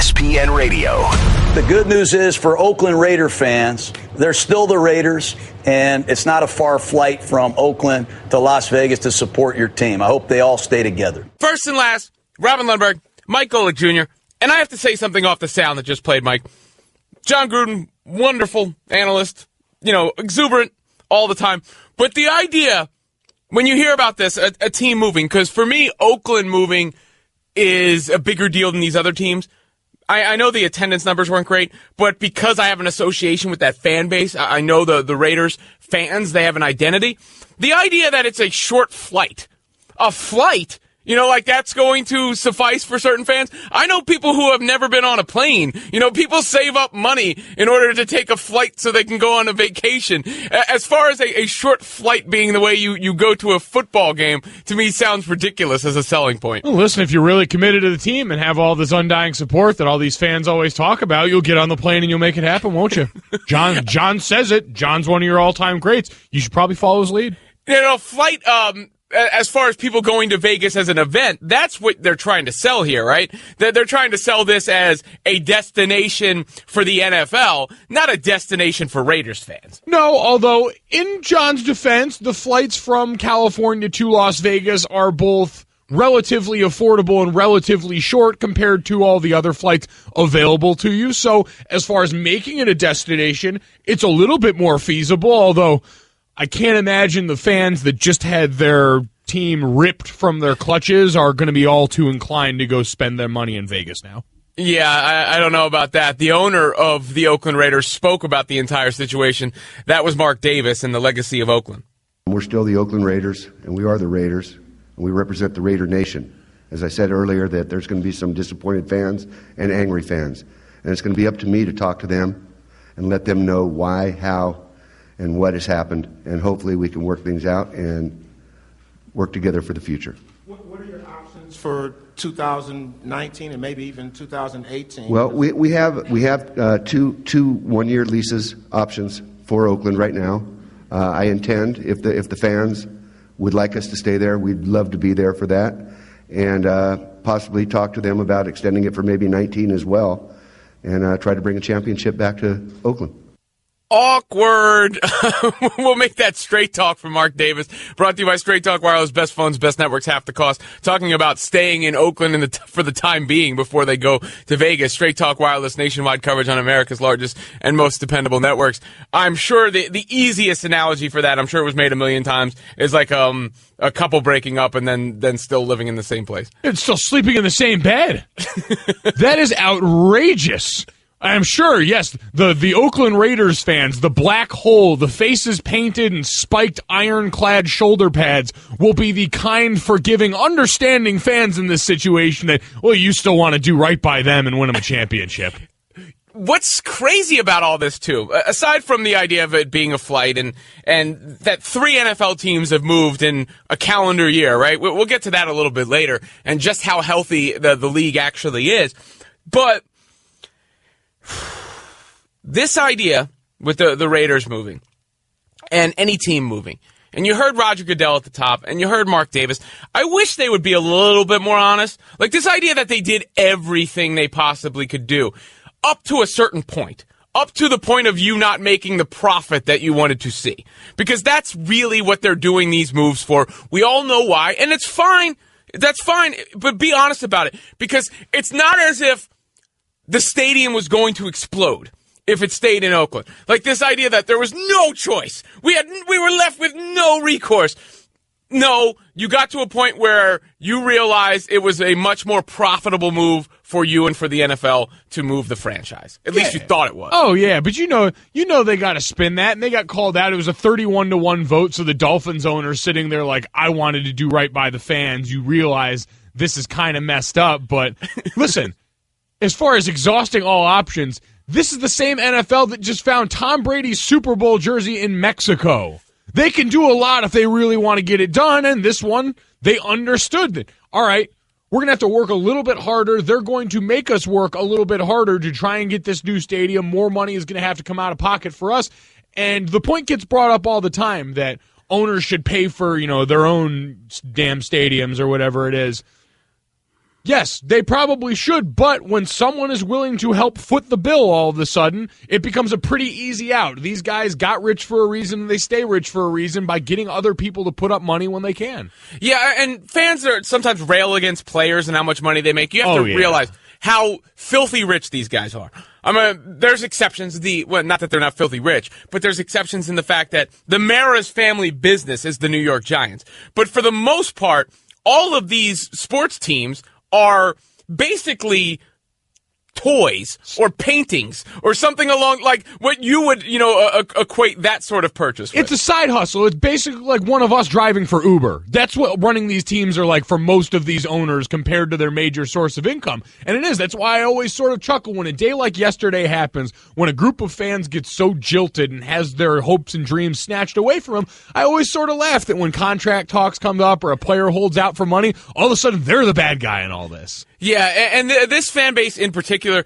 ESPN Radio. The good news is for Oakland Raider fans, they're still the Raiders, and it's not a far flight from Oakland to Las Vegas to support your team. I hope they all stay together. First and last, Robin Lundberg, Mike Golic Jr., and I have to say something off the sound that just played, Mike. John Gruden, wonderful analyst, exuberant all the time. But the idea, when you hear about this, a team moving, because for me, Oakland moving is a bigger deal than these other teams. I know the attendance numbers weren't great, but because I have an association with that fan base, I know the Raiders fans, they have an identity. The idea that it's a short flight, that's going to suffice for certain fans. I know people who have never been on a plane. People save up money in order to take a flight so they can go on a vacation. As far as a short flight being the way you go to a football game, to me sounds ridiculous as a selling point. Well, listen, if you're really committed to the team and have all this undying support that all these fans always talk about, you'll get on the plane and you'll make it happen, won't you? John says it. John's one of your all-time greats. You should probably follow his lead. Flight, as far as people going to Vegas as an event, that's what they're trying to sell here, right? They're trying to sell this as a destination for the NFL, not a destination for Raiders fans. No, although in John's defense, the flights from California to Las Vegas are both relatively affordable and relatively short compared to all the other flights available to you. So as far as making it a destination, it's a little bit more feasible, although I can't imagine the fans that just had their team ripped from their clutches are going to be all too inclined to go spend their money in Vegas now. Yeah, I don't know about that. The owner of the Oakland Raiders spoke about the entire situation. That was Mark Davis and the legacy of Oakland. We're still the Oakland Raiders, and we are the Raiders, and we represent the Raider Nation. As I said earlier, that there's going to be some disappointed fans and angry fans, and it's going to be up to me to talk to them and let them know why, how, and what has happened, and hopefully we can work things out and work together for the future. What are your options for 2019 and maybe even 2018? Well, we have two 1-year leases options for Oakland right now. I intend, if the fans would like us to stay there, we'd love to be there for that, and possibly talk to them about extending it for maybe 19 as well, and try to bring a championship back to Oakland. Awkward. We'll make that Straight Talk from Mark Davis. Brought to you by Straight Talk Wireless. Best phones, best networks, half the cost. Talking about staying in Oakland for the time being before they go to Vegas. Straight Talk Wireless, nationwide coverage on America's largest and most dependable networks. I'm sure the easiest analogy for that, I'm sure it was made a million times, is like a couple breaking up and then still living in the same place. It's still sleeping in the same bed. That is outrageous. I'm sure, yes, the Oakland Raiders fans, the black hole, the faces painted and spiked ironclad shoulder pads will be the kind, forgiving, understanding fans in this situation that, well, you still want to do right by them and win them a championship. What's crazy about all this, too, aside from the idea of it being a flight and that 3 NFL teams have moved in a calendar year, right? We'll get to that a little bit later and just how healthy the league actually is. But this idea with the Raiders moving and any team moving, and you heard Roger Goodell at the top, and you heard Mark Davis, I wish they would be a little bit more honest. Like this idea that they did everything they possibly could do up to a certain point, up to the point of you not making the profit that you wanted to see. Because that's really what they're doing these moves for. We all know why, and it's fine. That's fine, but be honest about it. Because it's not as if the stadium was going to explode if it stayed in Oakland. Like this idea that there was no choice. We were left with no recourse. No, you got to a point where you realized it was a much more profitable move for you and for the NFL to move the franchise. At least you thought it was. Oh, yeah, but you know they got to spin that, and they got called out. It was a 31-1 vote, so the Dolphins owner sitting there like, I wanted to do right by the fans. You realize this is kind of messed up, but listen, as far as exhausting all options, this is the same NFL that just found Tom Brady's Super Bowl jersey in Mexico. They can do a lot if they really want to get it done, and this one, they understood that, all right, we're going to have to work a little bit harder. They're going to make us work a little bit harder to try and get this new stadium. More money is going to have to come out of pocket for us. And the point gets brought up all the time that owners should pay for, their own damn stadiums or whatever it is. Yes, they probably should, but when someone is willing to help foot the bill all of a sudden, it becomes a pretty easy out. These guys got rich for a reason, and they stay rich for a reason by getting other people to put up money when they can. Yeah, and fans are sometimes rail against players and how much money they make. You have to realize how filthy rich these guys are. There's exceptions. Not that they're not filthy rich, but there's exceptions in the fact that the Mara's family business is the New York Giants. But for the most part, all of these sports teams are basically toys or paintings or something along like what you would, equate that sort of purchase with. It's a side hustle. It's basically like one of us driving for Uber. That's what running these teams are like for most of these owners compared to their major source of income. And it is. That's why I always sort of chuckle when a day like yesterday happens, when a group of fans gets so jilted and has their hopes and dreams snatched away from them. I always sort of laugh that when contract talks come up or a player holds out for money, all of a sudden they're the bad guy in all this. Yeah, and this fan base in particular,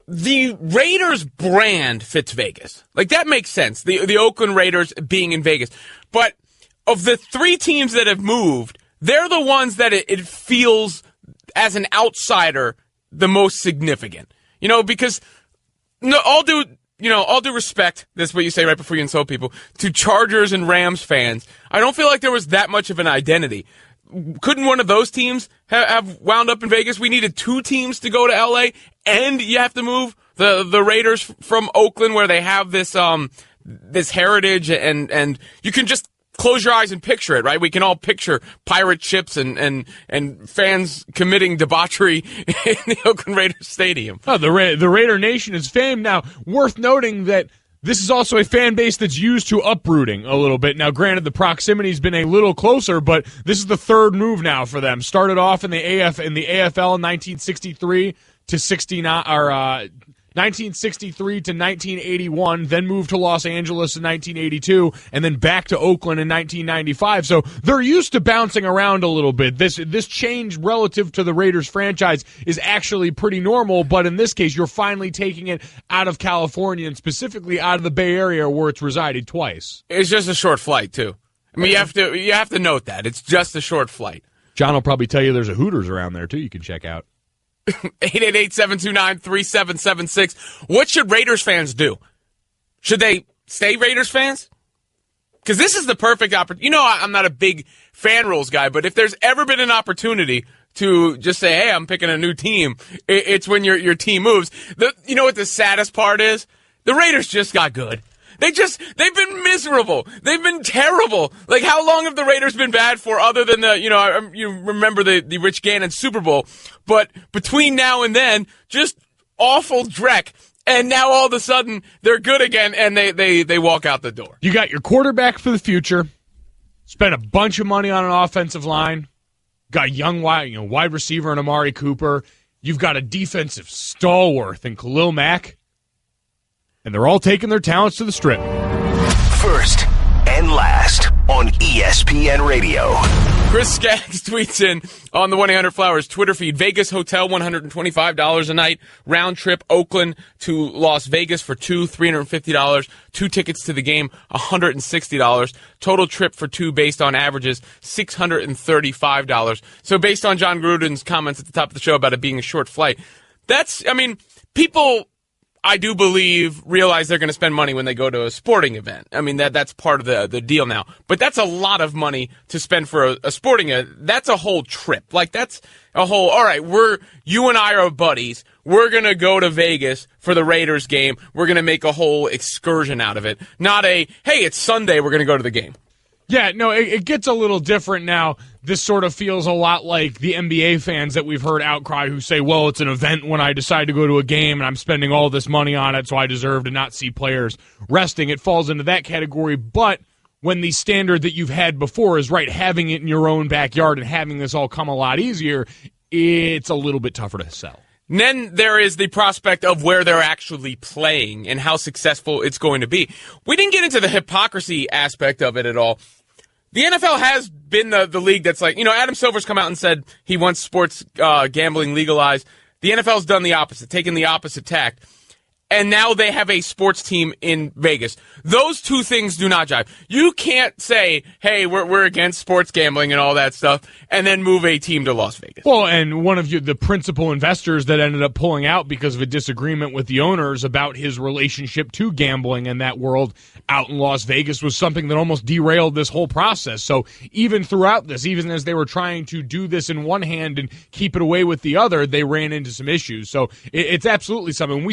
the Raiders brand fits Vegas. Like, that makes sense, the Oakland Raiders being in Vegas. But of the three teams that have moved, they're the ones that it feels, as an outsider, the most significant. Because all due respect, that's what you say right before you insult people, to Chargers and Rams fans, I don't feel like there was that much of an identity. Couldn't one of those teams have wound up in Vegas? We needed two teams to go to L.A., and you have to move the Raiders from Oakland, where they have this this heritage, and you can just close your eyes and picture it, right? We can all picture pirate ships and fans committing debauchery in the Oakland Raiders stadium. Oh, the Raider Nation is famed. Now, worth noting that this is also a fan base that's used to uprooting a little bit. Now, granted, the proximity's been a little closer, but this is the third move now for them. Started off in the AFL in 1963 to 69, or 1963 to 1981, then moved to Los Angeles in 1982, and then back to Oakland in 1995. So they're used to bouncing around a little bit. This change relative to the Raiders franchise is actually pretty normal, but in this case, you're finally taking it out of California and specifically out of the Bay Area where it's resided twice. It's just a short flight, too. I mean, you have to note that. It's just a short flight. John will probably tell you there's a Hooters around there, too, you can check out. 888-729-3776. What should Raiders fans do? Should they stay Raiders fans? Because this is the perfect opportunity. I'm not a big fan rules guy, but if there's ever been an opportunity to just say, hey, I'm picking a new team, it's when your team moves. You know what the saddest part is? The Raiders just got good. They've been miserable. They've been terrible. Like, how long have the Raiders been bad for other than you remember the Rich Gannon Super Bowl? But between now and then, just awful dreck. And now all of a sudden, they're good again, and they walk out the door. You got your quarterback for the future, spent a bunch of money on an offensive line, got young wide receiver in Amari Cooper. You've got a defensive stalwart in Khalil Mack. And they're all taking their talents to the Strip. First and last on ESPN Radio. Chris Skaggs tweets in on the 1-800-Flowers Twitter feed, Vegas hotel, $125 a night. Round trip, Oakland to Las Vegas for two, $350. 2 tickets to the game, $160. Total trip for two based on averages, $635. So based on John Gruden's comments at the top of the show about it being a short flight, people, I do believe, realize they're going to spend money when they go to a sporting event. I mean, that's part of the deal now. But that's a lot of money to spend for a sporting event. That's a whole trip. Like, that's a whole, all right, you and I are buddies. We're going to go to Vegas for the Raiders game. We're going to make a whole excursion out of it. Not hey, it's Sunday, we're going to go to the game. Yeah, no, it gets a little different now. This sort of feels a lot like the NBA fans that we've heard outcry who say, well, it's an event when I decide to go to a game and I'm spending all this money on it, so I deserve to not see players resting. It falls into that category, but when the standard that you've had before is, right, having it in your own backyard and having this all come a lot easier, it's a little bit tougher to sell. And then there is the prospect of where they're actually playing and how successful it's going to be. We didn't get into the hypocrisy aspect of it at all. The NFL has been the league that's like, Adam Silver's come out and said he wants sports gambling legalized. The NFL's done the opposite, taken the opposite tack. and now they have a sports team in Vegas. Those two things do not jive. You can't say, hey, we're against sports gambling and all that stuff, and then move a team to Las Vegas. Well, and one of the principal investors that ended up pulling out because of a disagreement with the owners about his relationship to gambling and that world out in Las Vegas was something that almost derailed this whole process. So even throughout this, even as they were trying to do this in one hand and keep it away with the other, they ran into some issues. So it's absolutely something. We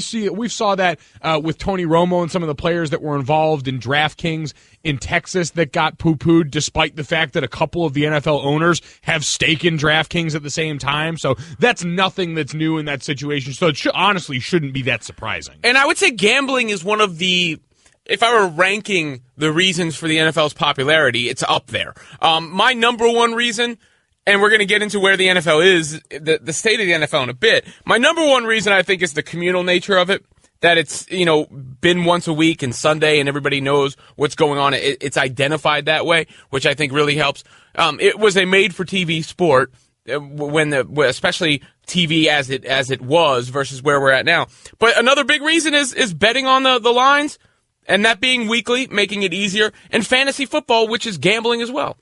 saw that with Tony Romo and some of the players that were involved in DraftKings in Texas that got poo-pooed, despite the fact that a couple of the NFL owners have stake in DraftKings at the same time. So that's nothing that's new in that situation. So it honestly shouldn't be that surprising. And I would say gambling is one of the, if I were ranking the reasons for the NFL's popularity, it's up there. My number one reason, and we're going to get into where the NFL is, the state of the NFL in a bit. My number one reason, I think, is the communal nature of it. That it's, been once a week and Sunday and everybody knows what's going on. It's identified that way, which I think really helps. It was a made-for-TV sport, especially TV as it was versus where we're at now. But another big reason is betting on the lines, and that being weekly, making it easier, and fantasy football, which is gambling as well.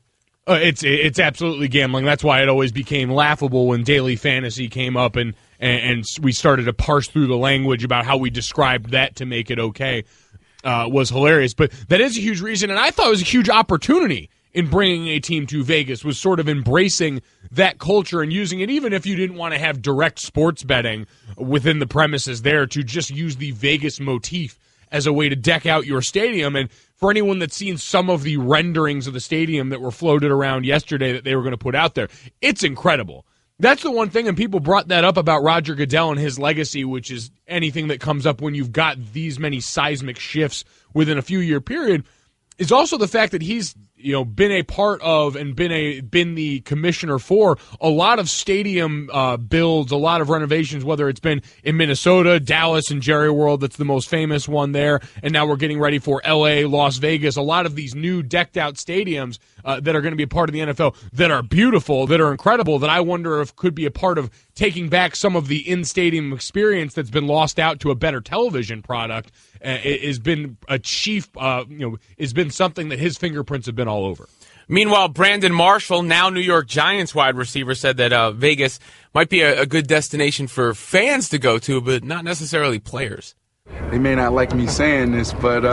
It's absolutely gambling. That's why it always became laughable when daily fantasy came up and we started to parse through the language about how we described that to make it okay. Was hilarious. But that is a huge reason, and I thought it was a huge opportunity in bringing a team to Vegas, was sort of embracing that culture and using it, even if you didn't want to have direct sports betting within the premises there, to just use the Vegas motif as a way to deck out your stadium. And for anyone that's seen some of the renderings of the stadium that were floated around yesterday that they were going to put out there, it's incredible. That's the one thing, and people brought that up about Roger Goodell and his legacy, which is anything that comes up when you've got these many seismic shifts within a few-year period, is also the fact that he's been a part of and been the commissioner for a lot of stadium builds, a lot of renovations, whether it's been in Minnesota, Dallas, and Jerry World, that's the most famous one there, and now we're getting ready for L.A., Las Vegas, a lot of these new decked-out stadiums that are going to be a part of the NFL that are beautiful, that are incredible, that I wonder if could be a part of taking back some of the in-stadium experience that's been lost out to a better television product. Has been a chief, has been something that his fingerprints have been all over. Meanwhile, Brandon Marshall, now New York Giants wide receiver, said that Vegas might be a good destination for fans to go to, but not necessarily players. They may not like me saying this, but,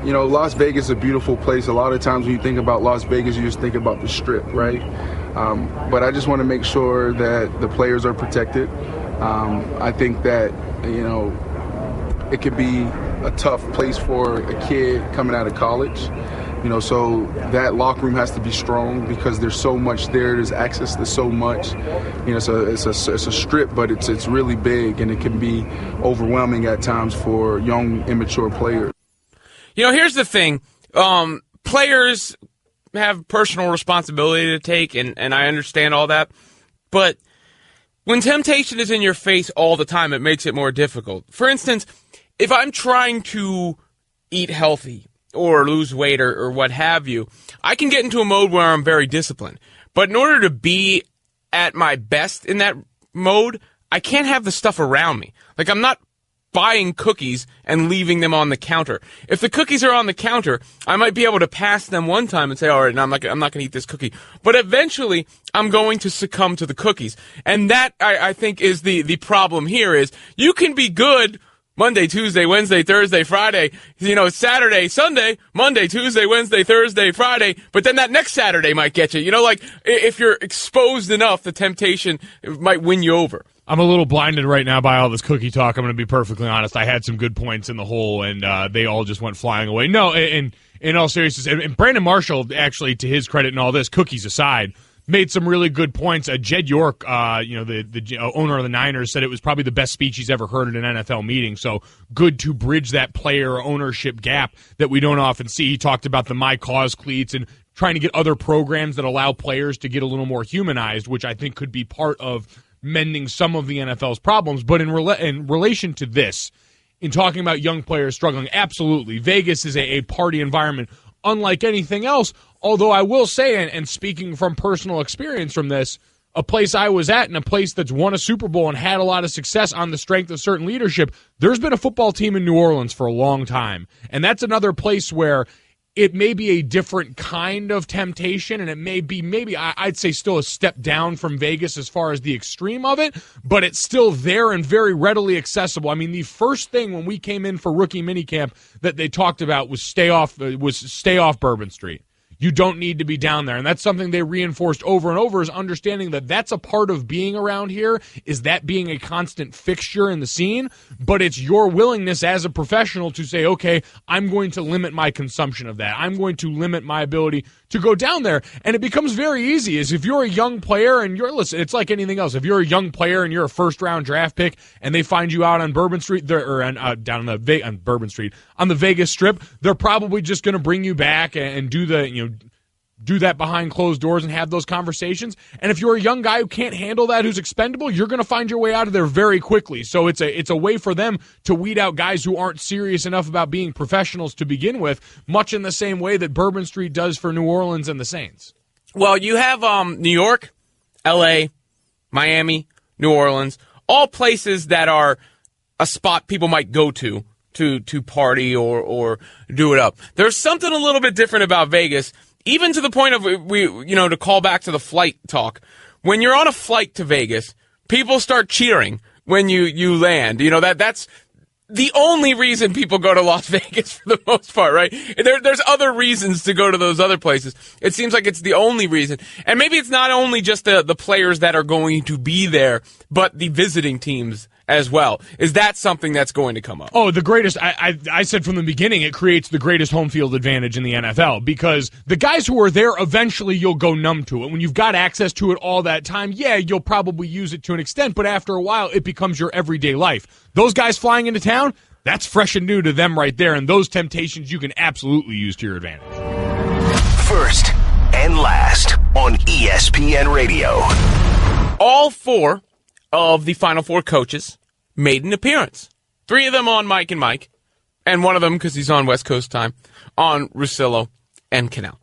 Las Vegas is a beautiful place. A lot of times when you think about Las Vegas, you just think about the Strip, right? But I just want to make sure that the players are protected. I think that, it could be a tough place for a kid coming out of college. So that locker room has to be strong because there's so much there. There's access to so much. So it's a strip, but it's really big, and it can be overwhelming at times for young, immature players. Here's the thing. Players have personal responsibility to take, and I understand all that. But when temptation is in your face all the time, it makes it more difficult. For instance, if I'm trying to eat healthy or lose weight or what have you, I can get into a mode where I'm very disciplined. But in order to be at my best in that mode, I can't have the stuff around me. Like, I'm not buying cookies and leaving them on the counter. If the cookies are on the counter, I might be able to pass them one time and say, all right, no, I'm not going to eat this cookie. But eventually, I'm going to succumb to the cookies. And that, I think, is the problem here is you can be good Monday, Tuesday, Wednesday, Thursday, Friday, Saturday, Sunday, Monday, Tuesday, Wednesday, Thursday, Friday, but then that next Saturday might get you. If you're exposed enough, the temptation might win you over. I'm a little blinded right now by all this cookie talk. I'm going to be perfectly honest. I had some good points in the hole, and they all just went flying away. No, in all seriousness, and Brandon Marshall, actually, to his credit and all this, cookies aside, made some really good points. Jed York, the owner of the Niners, said it was probably the best speech he's ever heard at an NFL meeting. So good to bridge that player ownership gap that we don't often see. He talked about the My Cause cleats and trying to get other programs that allow players to get a little more humanized, which I think could be part of mending some of the NFL's problems. But in relation to this, in talking about young players struggling, absolutely, Vegas is a party environment unlike anything else. Although I will say, and speaking from personal experience from this, a place I was at and a place that's won a Super Bowl and had a lot of success on the strength of certain leadership. There's been a football team in New Orleans for a long time, and that's another place where it may be a different kind of temptation, and it may be maybe I'd say still a step down from Vegas as far as the extreme of it, but it's still there and very readily accessible. I mean, the first thing when we came in for rookie minicamp that they talked about was stay off Bourbon Street. You don't need to be down there. And that's something they reinforced over and over, is understanding that that's a part of being around here, is that being a constant fixture in the scene. But it's your willingness as a professional to say, okay, I'm going to limit my consumption of that. I'm going to limit my ability to go down there. And it becomes very easy. Is if you're a young player and listen, it's like anything else. If you're a young player and you're a first-round draft pick and they find you out on Bourbon Street, down on Bourbon Street, on the Vegas Strip, they're probably just going to bring you back and do that behind closed doors and have those conversations. And if you're a young guy who can't handle that, who's expendable, you're going to find your way out of there very quickly. So it's a way for them to weed out guys who aren't serious enough about being professionals to begin with, much in the same way that Bourbon Street does for New Orleans and the Saints. Well, you have New York, L.A., Miami, New Orleans, all places that are a spot people might go to party or do it up. There's something a little bit different about Vegas, even to the point of, to call back to the flight talk. When you're on a flight to Vegas, people start cheering when you land. That's the only reason people go to Las Vegas for the most part, right? There's other reasons to go to those other places. It seems like it's the only reason. And maybe it's not only just the players that are going to be there, but the visiting teams as well. Is that something that's going to come up? Oh, the greatest. I said from the beginning, it creates the greatest home field advantage in the NFL, because the guys who are there, eventually you'll go numb to it. When you've got access to it all that time, yeah, you'll probably use it to an extent, but after a while, it becomes your everyday life. Those guys flying into town, that's fresh and new to them right there, and those temptations you can absolutely use to your advantage. First and last on ESPN Radio. All four of the Final Four coaches made an appearance. 3 of them on Mike and Mike, and one of them, because he's on West Coast time, on Russillo and Cannell.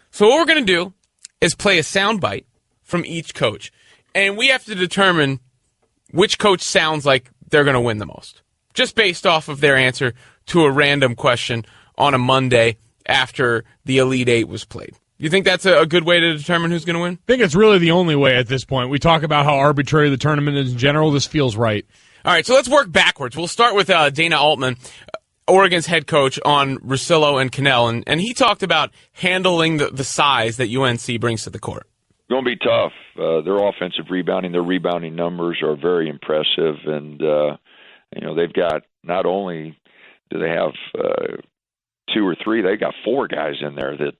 So what we're going to do is play a soundbite from each coach, and we have to determine which coach sounds like they're going to win the most, just based off of their answer to a random question on a Monday after the Elite Eight was played. You think that's a good way to determine who's going to win? I think it's really the only way at this point. We talk about how arbitrary the tournament is in general. This feels right. All right, so let's work backwards. We'll start with Dana Altman, Oregon's head coach, on Russillo and Cannell, and he talked about handling the size that UNC brings to the court. Going to be tough. Their offensive rebounding, their rebounding numbers are very impressive, and they've got, not only do they have 2 or 3, they got 4 guys in there that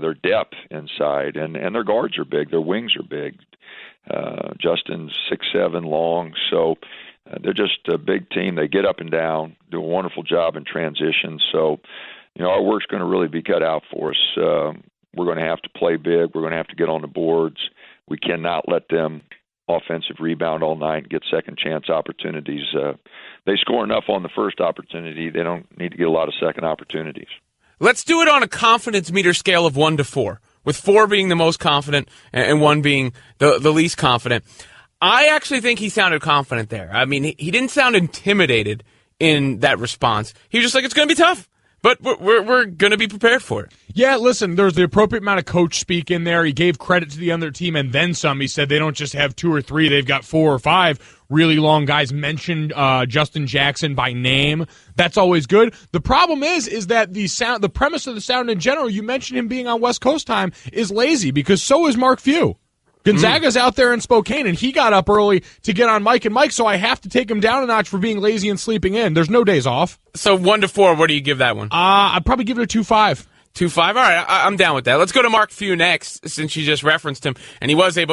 their depth inside, and their guards are big, their wings are big. Justin's 6'7" long, so they're just a big team. They get up and down, do a wonderful job in transition. So, our work's going to really be cut out for us. We're going to have to play big. We're going to have to get on the boards. We cannot let them offensive rebound all night and get second chance opportunities. They score enough on the first opportunity. They don't need to get a lot of second opportunities. Let's do it on a confidence meter scale of 1 to 4, with 4 being the most confident and 1 being the least confident. I actually think he sounded confident there. I mean, he didn't sound intimidated in that response. He was just like, it's going to be tough, but we're going to be prepared for it. Yeah, listen, there's the appropriate amount of coach speak in there. He gave credit to the other team and then some. He said they don't just have 2 or 3, they've got 4 or 5 really long guys. Mentioned Justin Jackson by name. That's always good. The problem is that the premise of the sound in general, you mentioned him being on West Coast time, is lazy, because so is Mark Few. Gonzaga's out there in Spokane, and he got up early to get on Mike and Mike, so I have to take him down a notch for being lazy and sleeping in. There's no days off. So 1 to 4, what do you give that one? I'd probably give it a 2.5. 2.5? All right, I'm down with that. Let's go to Mark Few next, since you just referenced him. And he was at,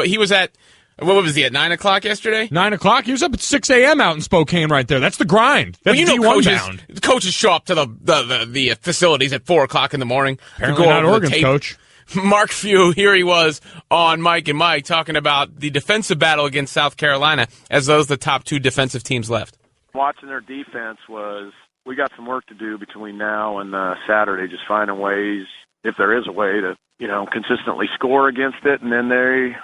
what was he, at 9 o'clock yesterday? 9 o'clock? He was up at 6 a.m. out in Spokane right there. That's the grind. That's D1 coaches show up to the facilities at 4 o'clock in the morning. Apparently not Oregon's coach. Mark Few, here he was on Mike and Mike talking about the defensive battle against South Carolina, as those the top 2 defensive teams left. Watching their defense we got some work to do between now and Saturday, just finding ways, if there is a way, to consistently score against it. And then they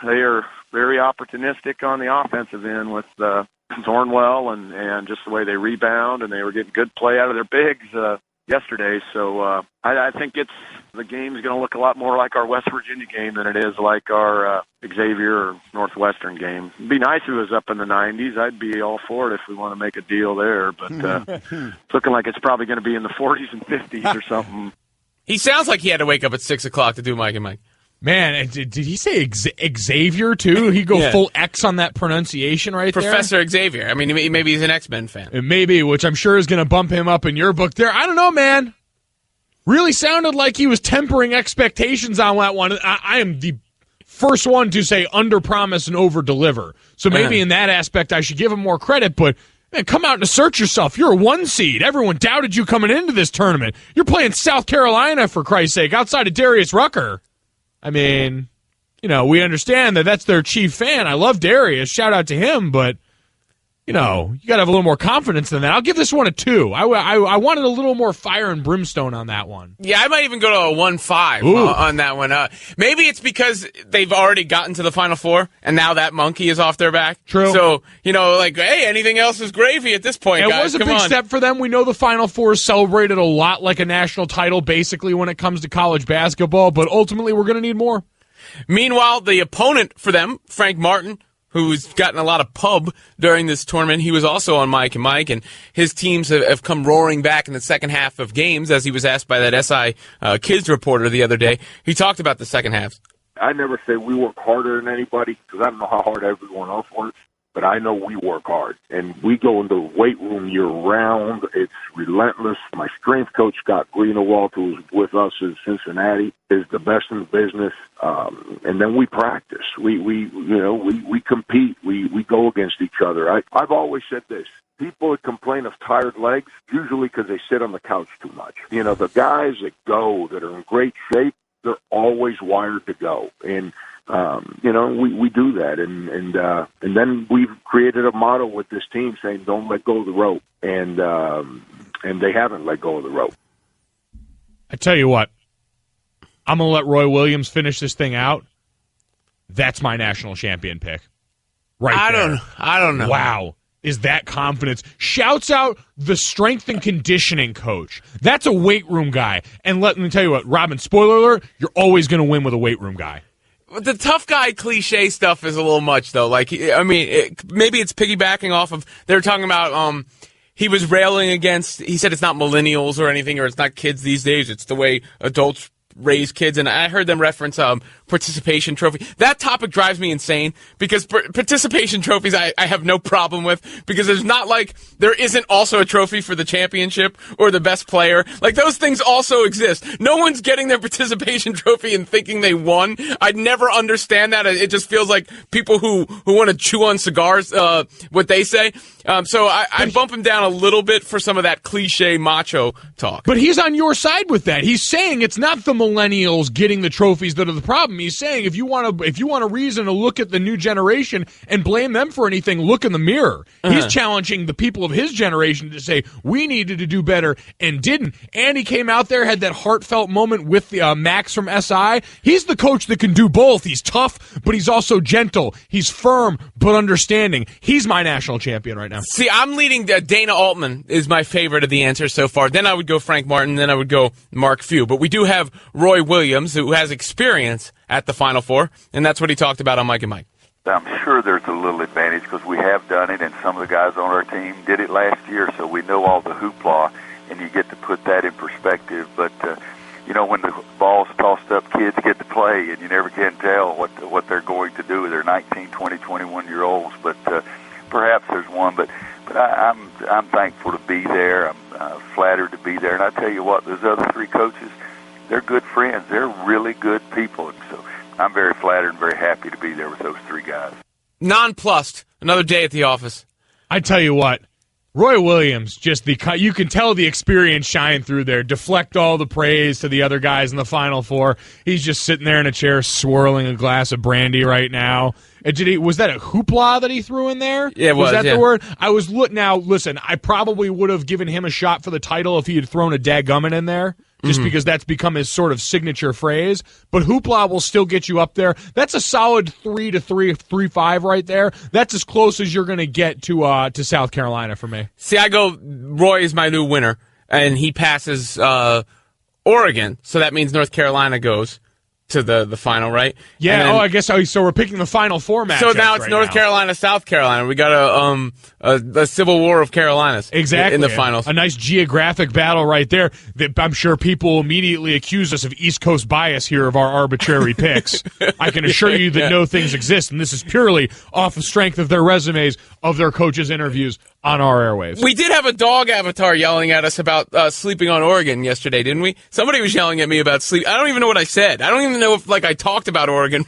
are very opportunistic on the offensive end with Thornwell and just the way they rebound, and they were getting good play out of their bigs yesterday. So I think the game's going to look a lot more like our West Virginia game than it is like our Xavier or Northwestern game. It'd be nice if it was up in the 90s. I'd be all for it if we want to make a deal there, but it's looking like it's probably going to be in the 40s and 50s or something. He sounds like he had to wake up at 6 o'clock to do Mike and Mike. Man, did he say Xavier, too? He go full X on that pronunciation right Professor Xavier. I mean, maybe he's an X-Men fan. It may be, which I'm sure is going to bump him up in your book there. I don't know, man. Really sounded like he was tempering expectations on that one. I am the first one to say under-promise and over-deliver. So maybe in that aspect I should give him more credit, but man, come out and assert yourself. You're a 1 seed. Everyone doubted you coming into this tournament. You're playing South Carolina, for Christ's sake, outside of Darius Rucker. I mean, we understand that that's their chief fan. I love Darius. Shout out to him, but, you got to have a little more confidence than that. I'll give this one a 2. I wanted a little more fire and brimstone on that one. Yeah, I might even go to a 1-5 on that one. Maybe it's because they've already gotten to the Final Four, and now that monkey is off their back. True. So, hey, anything else is gravy at this point, guys. It was a big step for them. We know the Final Four is celebrated a lot like a national title, basically, when it comes to college basketball, but ultimately we're going to need more. Meanwhile, the opponent for them, Frank Martin, who's gotten a lot of pub during this tournament. He was also on Mike and Mike, and his teams have come roaring back in the second half of games, as he was asked by that SI Kids reporter the other day. He talked about the second half. I never say we work harder than anybody because I don't know how hard everyone else works, but I know we work hard. And we go into the weight room year-round. It's relentless. My strength coach, Scott Greenewalt, who's with us in Cincinnati, is the best in the business. And then we practice. We compete. We go against each other. I've always said this. People that complain of tired legs, usually because they sit on the couch too much. The guys that are in great shape, they're always wired to go. And we do that, and then we've created a motto with this team saying, "Don't let go of the rope," and they haven't let go of the rope. I tell you what, I'm gonna let Roy Williams finish this thing out. That's my national champion pick, right there. I don't know. Wow, is that confidence? Shouts out the strength and conditioning coach. That's a weight room guy. And let me tell you what, Robin. Spoiler alert: you're always gonna win with a weight room guy. The tough guy cliche stuff is a little much, though. Maybe it's piggybacking off of, they were talking about, he was railing against, he said it's not millennials or anything, or it's not kids these days, it's the way adults raise kids, and I heard them reference participation trophy. That topic drives me insane because participation trophies I have no problem with, because there isn't also a trophy for the championship or the best player. Like, those things also exist. No one's getting their participation trophy and thinking they won. I'd never understand that. It just feels like people who want to chew on cigars, what they say. So I bump him down a little bit for some of that cliche macho talk. But he's on your side with that. He's saying it's not the millennials getting the trophies that are the problem. He's saying if you want a reason to look at the new generation and blame them for anything, look in the mirror. He's challenging the people of his generation to say we needed to do better and didn't. And he came out there, had that heartfelt moment with the Max from SI. He's the coach that can do both. He's tough, but he's also gentle. He's firm, but understanding. He's my national champion right now. See, I'm leading Dana Altman is my favorite of the answers so far. Then I would go Frank Martin. Then I would go Mark Few. But we do have Roy Williams, who has experience at the Final Four, and that's what he talked about on Mike and Mike. I'm sure there's a little advantage because we have done it, and some of the guys on our team did it last year, so we know all the hoopla, and you get to put that in perspective. But, when the ball's tossed up, kids get to play, and you never can tell what they're going to do. They're 19, 20, 21-year-olds, but perhaps there's one. But I'm thankful to be there. I'm flattered to be there. And I tell you what, those other three coaches, they're good friends. They're really good people. And so I'm very flattered and very happy to be there with those three guys. Nonplussed. Another day at the office. I tell you what, Roy Williams, you can tell the experience shine through there. Deflect all the praise to the other guys in the Final Four. He's just sitting there in a chair swirling a glass of brandy right now. Was that a hoopla that he threw in there? Yeah, was that the word? Now, listen, I probably would have given him a shot for the title if he had thrown a dadgummit in there. just because that's become his sort of signature phrase. But hoopla will still get you up there. That's a solid 3-3.5 right there. That's as close as you're going to get to South Carolina for me. See, I go, Roy is my new winner, and he passes Oregon, so that means North Carolina goes to the final, right? Yeah. Then, I guess so. We're picking the final four matchups. So now it's right North now. Carolina, South Carolina. We got a civil war of Carolinas. Exactly in the finals. A nice geographic battle right there. That I'm sure people will immediately accuse us of East Coast bias here of our arbitrary picks. I can assure you that no things exist, and this is purely off the strength of their resumes of their coaches' interviews on our airwaves. We did have a dog avatar yelling at us about sleeping on Oregon yesterday, didn't we? Somebody was yelling at me about sleep. I don't even know what I said. I don't even know if I talked about Oregon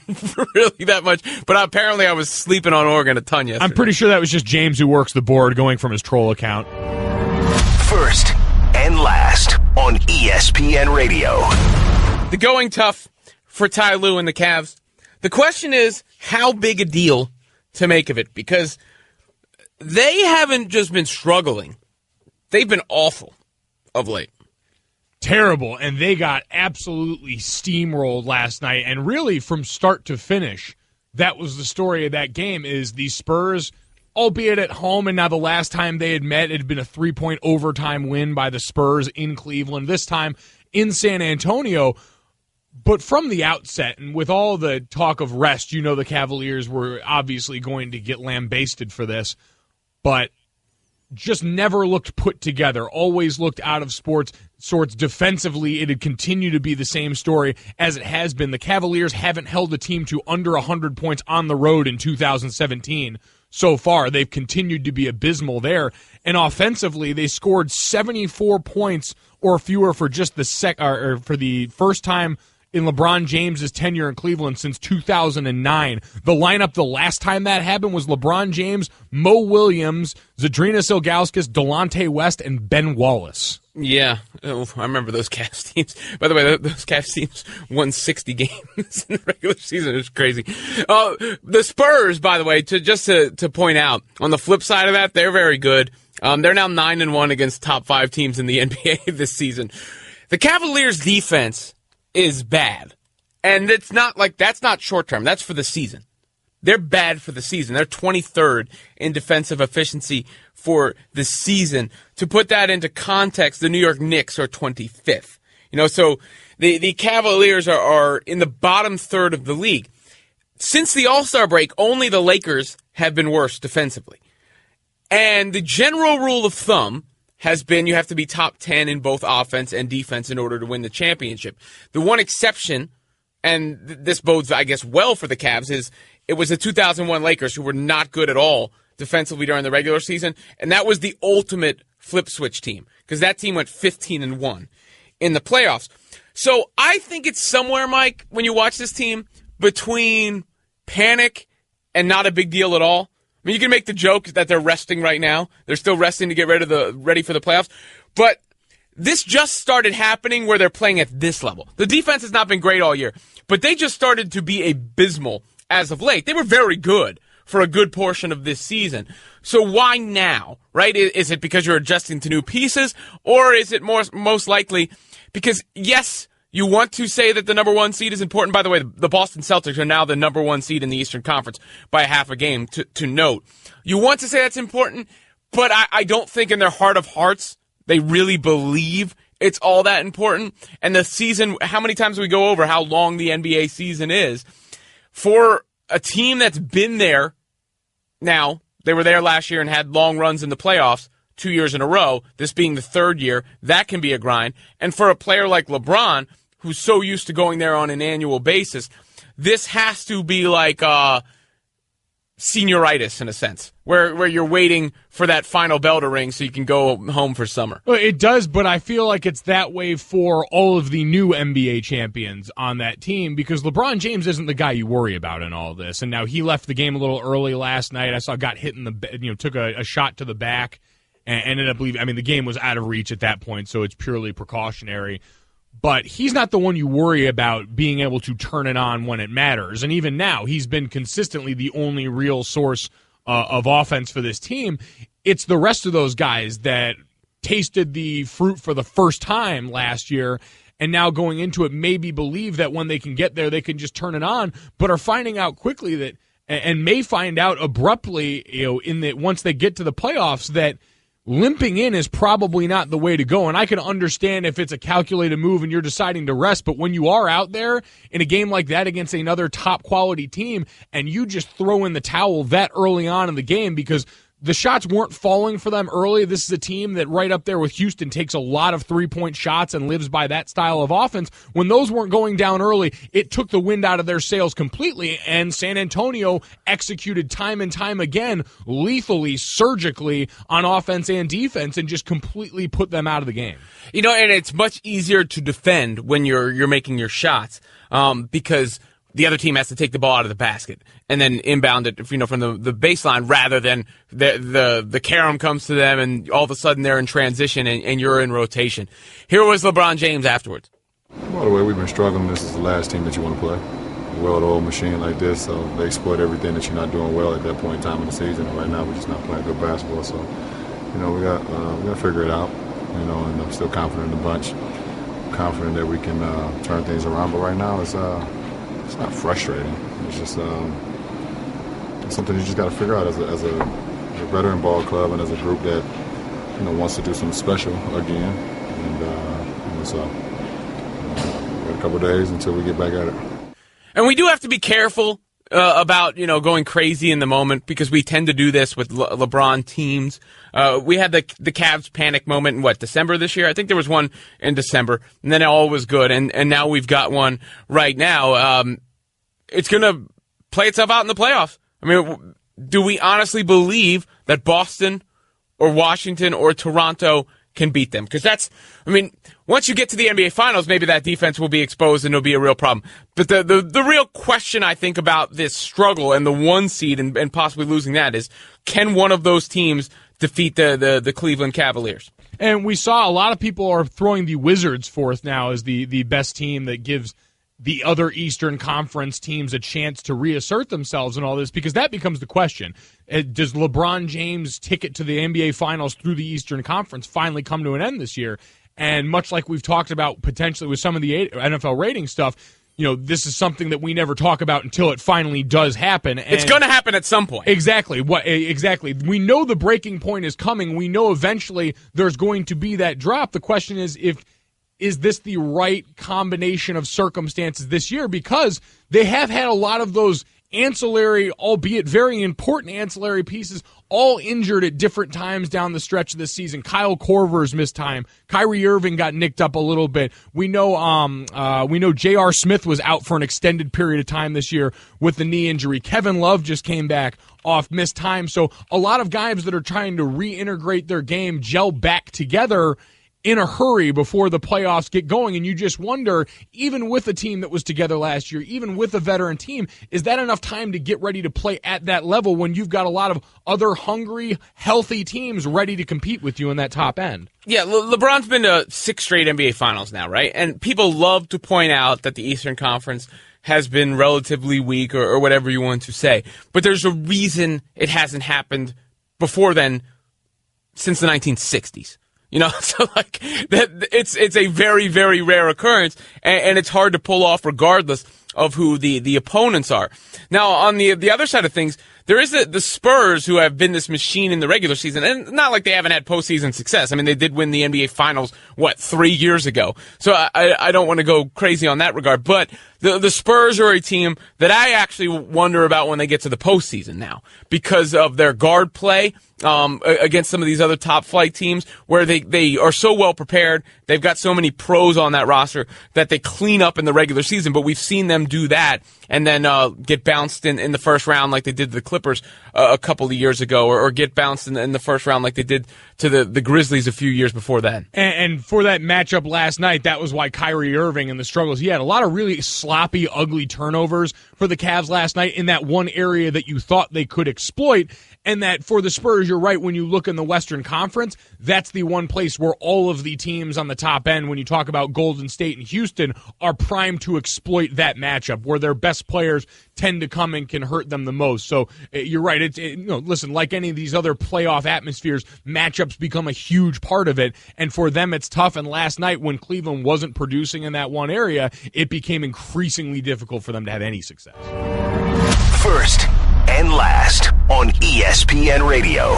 really that much, but apparently I was sleeping on Oregon a ton yesterday. I'm pretty sure that was just James who works the board going from his troll account. First and last on ESPN Radio. The going tough for Ty Lue and the Cavs. The question is how big a deal to make of it, because they haven't just been struggling. They've been awful of late. Terrible, and they got absolutely steamrolled last night, and really from start to finish, that was the story of that game, is the Spurs, albeit at home, and now the last time they had met, it had been a 3-point overtime win by the Spurs in Cleveland, this time in San Antonio. But from the outset, and with all the talk of rest, the Cavaliers were obviously going to get lambasted for this, but just never looked put together, always looked out of sorts defensively. It had continued to be the same story as it has been. The Cavaliers haven't held a team to under 100 points on the road in 2017 so far. They've continued to be abysmal there. And offensively, they scored 74 points or fewer for just for the first time in LeBron James' tenure in Cleveland since 2009. The lineup the last time that happened was LeBron James, Mo Williams, Zadrinas Ilgauskas, Delonte West, and Ben Wallace. Yeah, I remember those Cavs teams. By the way, those Cavs teams won 60 games in the regular season. It was crazy. The Spurs, by the way, to point out, on the flip side of that, they're very good. They're now 9-1 against top 5 teams in the NBA this season. The Cavaliers' defense is bad. And it's not that's not short term. That's for the season. They're bad for the season. They're 23rd in defensive efficiency for the season. To put that into context, the New York Knicks are 25th. So the Cavaliers are in the bottom third of the league. Since the All-Star break, only the Lakers have been worse defensively. And the general rule of thumb has been you have to be top 10 in both offense and defense in order to win the championship. The one exception, and this bodes, I guess, well for the Cavs, is it was the 2001 Lakers who were not good at all defensively during the regular season, and that was the ultimate flip switch team because that team went 15-1 in the playoffs. So I think it's somewhere, Mike, when you watch this team, between panic and not a big deal at all. I mean, you can make the joke that they're resting right now. They're still resting to get ready for the playoffs. But this just started happening where they're playing at this level. The defense has not been great all year, but they just started to be abysmal as of late. They were very good for a good portion of this season. So why now, right? Is it because you're adjusting to new pieces, or is it most likely because, yes, you want to say that the number 1 seed is important. By the way, the Boston Celtics are now the number 1 seed in the Eastern Conference by half a game, to note. You want to say that's important, but I don't think in their heart of hearts they really believe it's all that important. And the season, how many times do we go over how long the NBA season is? For a team that's been there now, they were there last year and had long runs in the playoffs 2 years in a row, this being the 3rd year, that can be a grind. And for a player like LeBron, who's so used to going there on an annual basis, this has to be like senioritis in a sense, where you're waiting for that final bell to ring so you can go home for summer. Well, it does, but I feel like it's that way for all of the new NBA champions on that team because LeBron James isn't the guy you worry about in all this. And now he left the game a little early last night. I saw got hit in the, took a shot to the back and ended up leaving. I mean, the game was out of reach at that point, so it's purely precautionary. But he's not the one you worry about being able to turn it on when it matters. And even now, he's been consistently the only real source of offense for this team. It's the rest of those guys that tasted the fruit for the first time last year and now going into it maybe believe that when they can get there, they can just turn it on, but are finding out quickly that, and may find out abruptly, once they get to the playoffs, that limping in is probably not the way to go. And I can understand if it's a calculated move and you're deciding to rest, but when you are out there in a game like that against another top quality team and you just throw in the towel that early on in the game because the shots weren't falling for them early. This is a team that right up there with Houston takes a lot of three-point shots and lives by that style of offense. When those weren't going down early, it took the wind out of their sails completely, and San Antonio executed time and time again, lethally, surgically on offense and defense, and just completely put them out of the game. And it's much easier to defend when you're making your shots because the other team has to take the ball out of the basket and then inbound it, from the baseline rather than the carom comes to them and all of a sudden they're in transition and you're in rotation. Here was LeBron James afterwards. Well, the way we've been struggling, this is the last team that you want to play. A well-oiled machine like this, so they exploit everything that you're not doing well at that point in time in the season. And right now, we're just not playing good basketball. So, we got to figure it out. And I'm still confident in the bunch. Confident that we can turn things around. But right now, it's not frustrating. It's just it's something you just got to figure out as a veteran ball club and as a group that wants to do something special again. And so we got a couple of days until we get back at it. And we do have to be careful about going crazy in the moment because we tend to do this with LeBron teams. We had the Cavs panic moment in December this year? I think there was one in December, and then it all was good. And now we've got one right now. It's going to play itself out in the playoffs. I mean, do we honestly believe that Boston or Washington or Toronto can beat them? Because once you get to the NBA Finals, maybe that defense will be exposed and it'll be a real problem. But the real question I think about this struggle and the one seed and possibly losing that is, can one of those teams defeat the Cleveland Cavaliers? And we saw a lot of people are throwing the Wizards forth now as the best team that gives the other Eastern Conference teams a chance to reassert themselves and all this, because that becomes the question. Does LeBron James' ticket to the NBA Finals through the Eastern Conference finally come to an end this year? And much like we've talked about potentially with some of the NFL rating stuff, this is something that we never talk about until it finally does happen. And it's going to happen at some point. Exactly. Exactly. We know the breaking point is coming. We know eventually there's going to be that drop. The question is this the right combination of circumstances this year? Because they have had a lot of those ancillary, albeit very important ancillary pieces, all injured at different times down the stretch of the season. Kyle Korver's missed time. Kyrie Irving got nicked up a little bit. We know J.R. Smith was out for an extended period of time this year with the knee injury. Kevin Love just came back off missed time. So a lot of guys that are trying to reintegrate their game, gel back together in a hurry before the playoffs get going. And you just wonder, even with a team that was together last year, even with a veteran team, is that enough time to get ready to play at that level when you've got a lot of other hungry, healthy teams ready to compete with you in that top end? Yeah, LeBron's been to 6 straight NBA Finals now, right? And people love to point out that the Eastern Conference has been relatively weak or whatever you want to say. But there's a reason it hasn't happened before then since the 1960s. So it's a very, very rare occurrence, and it's hard to pull off regardless of who the opponents are. Now, on the other side of things, there is the Spurs, who have been this machine in the regular season, and not like they haven't had postseason success. I mean, they did win the NBA Finals, 3 years ago? So I don't want to go crazy on that regard, but the Spurs are a team that I actually wonder about when they get to the postseason now, because of their guard play against some of these other top flight teams, where they are so well prepared. They've got so many pros on that roster that they clean up in the regular season, but we've seen them do that and then get bounced in the first round like they did to the Clippers a couple of years ago, or get bounced in the first round like they did to the Grizzlies a few years before that. And for that matchup last night, that was why Kyrie Irving and the struggles he had, a lot of really slight sloppy, ugly turnovers for the Cavs last night in that one area that you thought they could exploit. And that for the Spurs, you're right, when you look in the Western Conference, that's the one place where all of the teams on the top end, when you talk about Golden State and Houston, are primed to exploit that matchup, where their best players tend to come and can hurt them the most. So you're right. Listen, like any of these other playoff atmospheres, matchups become a huge part of it. And for them, it's tough. And last night, when Cleveland wasn't producing in that one area, it became increasingly difficult for them to have any success. First and last on ESPN Radio.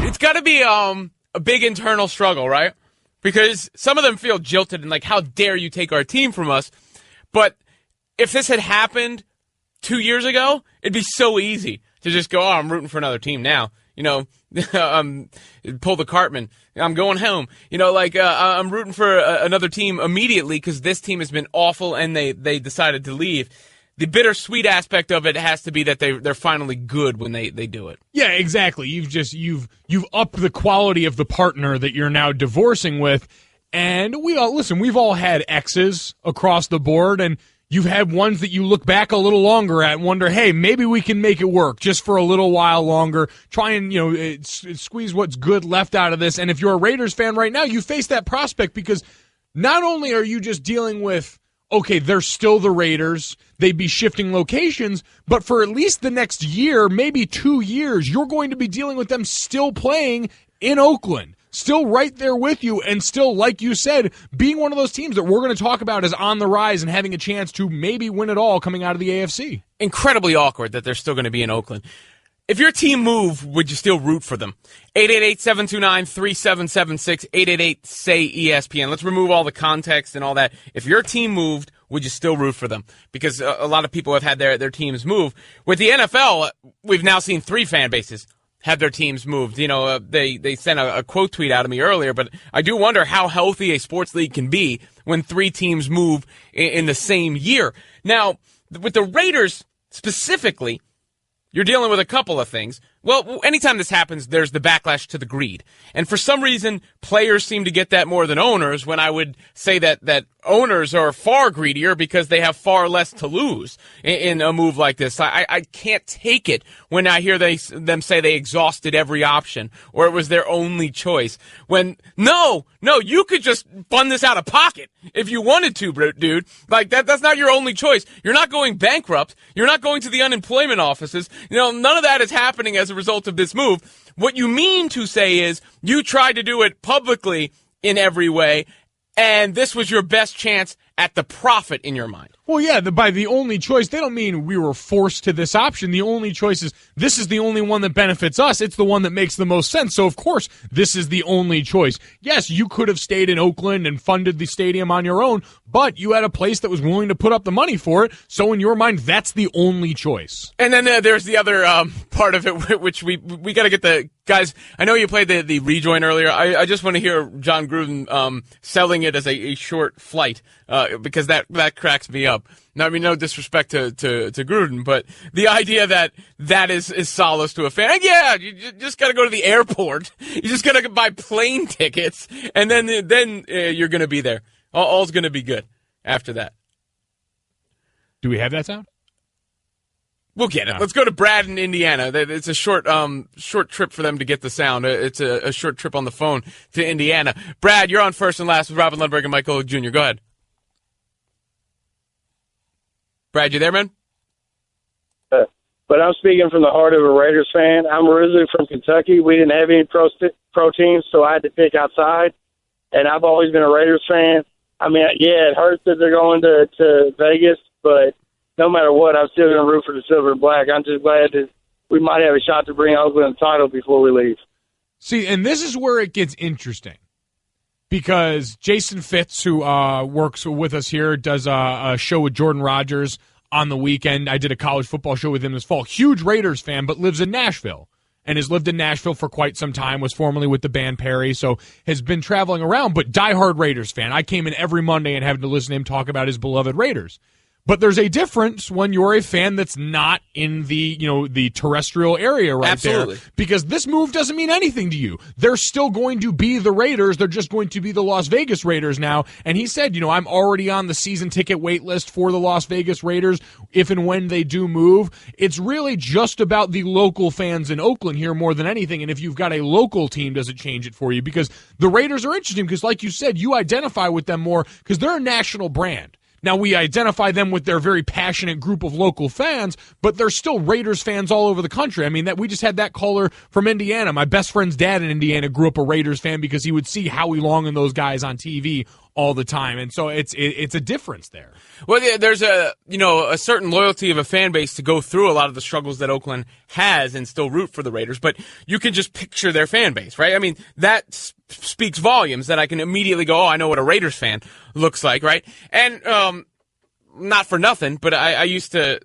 It's got to be a big internal struggle, right? Because some of them feel jilted and like, how dare you take our team from us? But if this had happened 2 years ago, it'd be so easy to just go, I'm rooting for another team now. Pull the Cartman. I'm going home. I'm rooting for another team immediately because this team has been awful and they decided to leave. The bittersweet aspect of it has to be that they're finally good when they do it. Yeah, exactly. You've upped the quality of the partner that you're now divorcing with. And we've all had exes across the board, and you've had ones that you look back a little longer at and wonder, hey, maybe we can make it work just for a little while longer. Try and, squeeze what's good left out of this. And if you're a Raiders fan right now, you face that prospect because not only are you just dealing with, okay, they're still the Raiders, they'd be shifting locations, but for at least the next year, maybe 2 years, you're going to be dealing with them still playing in Oakland. Still right there with you, and still, like you said, being one of those teams that we're going to talk about as on the rise and having a chance to maybe win it all coming out of the AFC. Incredibly awkward that they're still going to be in Oakland. If your team moved, would you still root for them? 888-729-3776, 888-SAY-ESPN. Let's remove all the context and all that. If your team moved, would you still root for them? Because a lot of people have had their teams move. With the NFL, we've now seen 3 fan bases have their teams moved. They sent a quote tweet out of me earlier, but I do wonder how healthy a sports league can be when 3 teams move in the same year. Now, with the Raiders specifically, you're dealing with a couple of things. Well, anytime this happens, there's the backlash to the greed. And for some reason, players seem to get that more than owners, when I would say that owners are far greedier because they have far less to lose in a move like this. I can't take it when I hear them say they exhausted every option or it was their only choice. When, no, you could just fund this out of pocket if you wanted to, dude. Like, that's not your only choice. You're not going bankrupt. You're not going to the unemployment offices. None of that is happening as a result of this move. What you mean to say is you tried to do it publicly in every way, and this was your best chance at the profit in your mind. Well, yeah, by the only choice, they don't mean we were forced to this option. The only choice is this is the only one that benefits us. It's the one that makes the most sense. So, of course, this is the only choice. Yes, you could have stayed in Oakland and funded the stadium on your own, but you had a place that was willing to put up the money for it. So, in your mind, that's the only choice. And then there's the other part of it, which we got to get the guys. I know you played the rejoin earlier. I just want to hear John Gruden selling it as a short flight because that cracks me up. Now, I mean, no disrespect to Gruden, but the idea that is solace to a fan. And yeah, you just got to go to the airport. You just got to buy plane tickets, and then you're going to be there. All's going to be good after that. Do we have that sound? We'll get it. No. Let's go to Brad in Indiana. It's a short trip for them to get the sound. It's a short trip on the phone to Indiana. Brad, you're on First and Last with Robin Lundberg and Michael Jr. Go ahead. Brad, you there, man? But I'm speaking from the heart of a Raiders fan. I'm originally from Kentucky. We didn't have any pro teams, so I had to pick outside. And I've always been a Raiders fan. I mean, yeah, it hurts that they're going to Vegas, but no matter what, I'm still going to root for the silver and black. I'm just glad that we might have a shot to bring Oakland the title before we leave. See, and this is where it gets interesting. Because Jason Fitz, who works with us here, does a show with Jordan Rodgers on the weekend. I did a college football show with him this fall. Huge Raiders fan, but lives in Nashville. And has lived in Nashville for quite some time, was formerly with the band Perry, so has been traveling around, but diehard Raiders fan. I came in every Monday and having to listen to him talk about his beloved Raiders. But there's a difference when you're a fan that's not in the, the terrestrial area right there. Because this move doesn't mean anything to you. They're still going to be the Raiders. They're just going to be the Las Vegas Raiders now. And he said, I'm already on the season ticket wait list for the Las Vegas Raiders if and when they do move. It's really just about the local fans in Oakland here more than anything. And if you've got a local team, does it change it for you? Because the Raiders are interesting because, like you said, you identify with them more because they're a national brand. Now, we identify them with their very passionate group of local fans, but they're still Raiders fans all over the country. I mean, we just had that caller from Indiana. My best friend's dad in Indiana grew up a Raiders fan because he would see Howie Long and those guys on TV all the time. And so it's a difference there. Well, there's a certain loyalty of a fan base to go through a lot of the struggles that Oakland has and still root for the Raiders, but you can just picture their fan base, right? I mean, that speaks volumes that I can immediately go, oh, I know what a Raiders fan looks like, right? And not for nothing, but I used to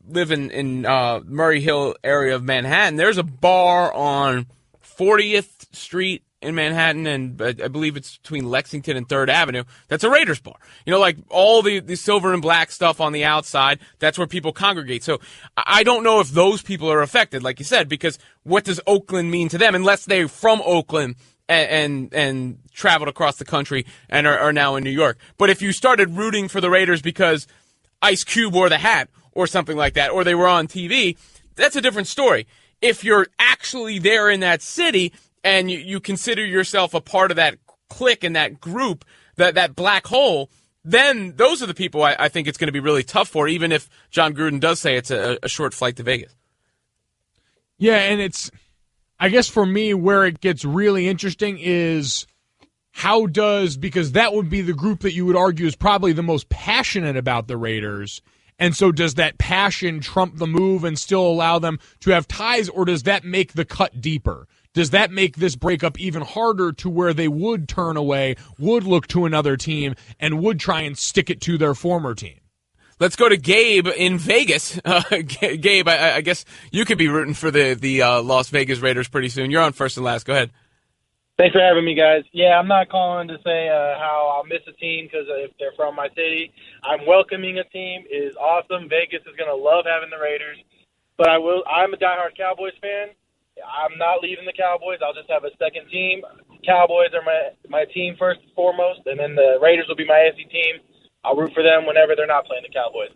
live in Murray Hill area of Manhattan. There's a bar on 40th Street in Manhattan, and I believe it's between Lexington and 3rd Avenue. That's a Raiders bar. Like all the silver and black stuff on the outside, that's where people congregate. So I don't know if those people are affected, like you said, because what does Oakland mean to them unless they're from Oakland and traveled across the country and are now in New York. But if you started rooting for the Raiders because Ice Cube wore the hat or something like that, or they were on TV, that's a different story. If you're actually there in that city and you consider yourself a part of that clique and that group, that black hole, then those are the people I think it's going to be really tough for, even if John Gruden does say it's a short flight to Vegas. Yeah, and I guess for me where it gets really interesting is because that would be the group that you would argue is probably the most passionate about the Raiders. And so does that passion trump the move and still allow them to have ties, or does that make the cut deeper? Does that make this breakup even harder to where they would turn away, would look to another team, and would try and stick it to their former team? Let's go to Gabe in Vegas. Gabe, I guess you could be rooting for the Las Vegas Raiders pretty soon. You're on first and last. Go ahead. Thanks for having me, guys. Yeah, I'm not calling to say how I'll miss a team because if they're from my city. I'm welcoming a team. It is awesome. Vegas is going to love having the Raiders. But I'm a diehard Cowboys fan. I'm not leaving the Cowboys. I'll just have a second team. Cowboys are my team first and foremost, and then the Raiders will be my AFC team. I'll root for them whenever they're not playing the Cowboys.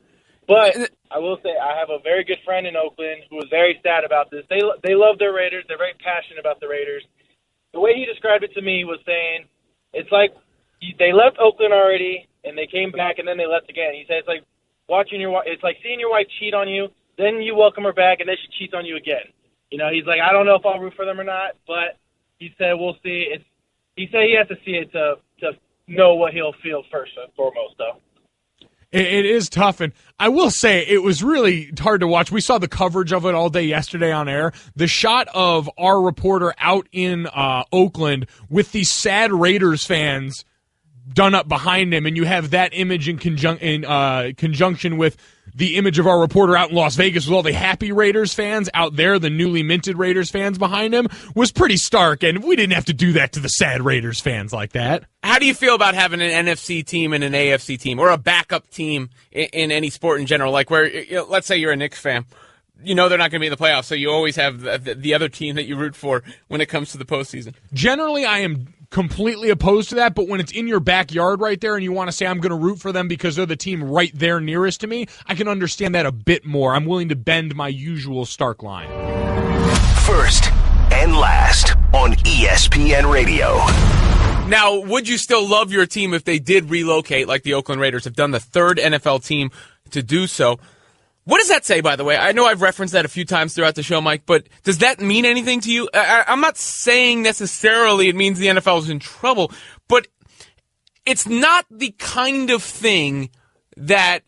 But I will say I have a very good friend in Oakland who was very sad about this. They love their Raiders. They're very passionate about the Raiders. The way he described it to me was saying it's like they left Oakland already, and they came back, and then they left again. He said it's like it's like seeing your wife cheat on you, then you welcome her back, and then she cheats on you again. He's like, I don't know if I'll root for them or not, but he said we'll see. He said he has to see it to know what he'll feel first and foremost, though. It is tough, and I will say it was really hard to watch. We saw the coverage of it all day yesterday on air. The shot of our reporter out in Oakland with the sad Raiders fans done up behind him, and you have that image in conjunction with the image of our reporter out in Las Vegas with all the happy Raiders fans out there, the newly minted Raiders fans behind him, was pretty stark, and we didn't have to do that to the sad Raiders fans like that. How do you feel about having an NFC team and an AFC team, or a backup team in any sport in general? Like where, let's say you're a Knicks fan. They're not going to be in the playoffs, so you always have the other team that you root for when it comes to the postseason. Generally, I am completely opposed to that, but when it's in your backyard right there and you want to say I'm going to root for them because they're the team right there nearest to me, I can understand that a bit more. I'm willing to bend my usual stark line. First and last on ESPN Radio. Now, would you still love your team if they did relocate like the Oakland Raiders have done, the third NFL team to do so? What does that say, by the way? I know I've referenced that a few times throughout the show, Mike, but does that mean anything to you? I'm not saying necessarily it means the NFL is in trouble, but it's not the kind of thing that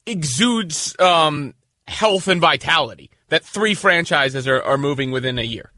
exudes health and vitality, that three franchises are moving within a year.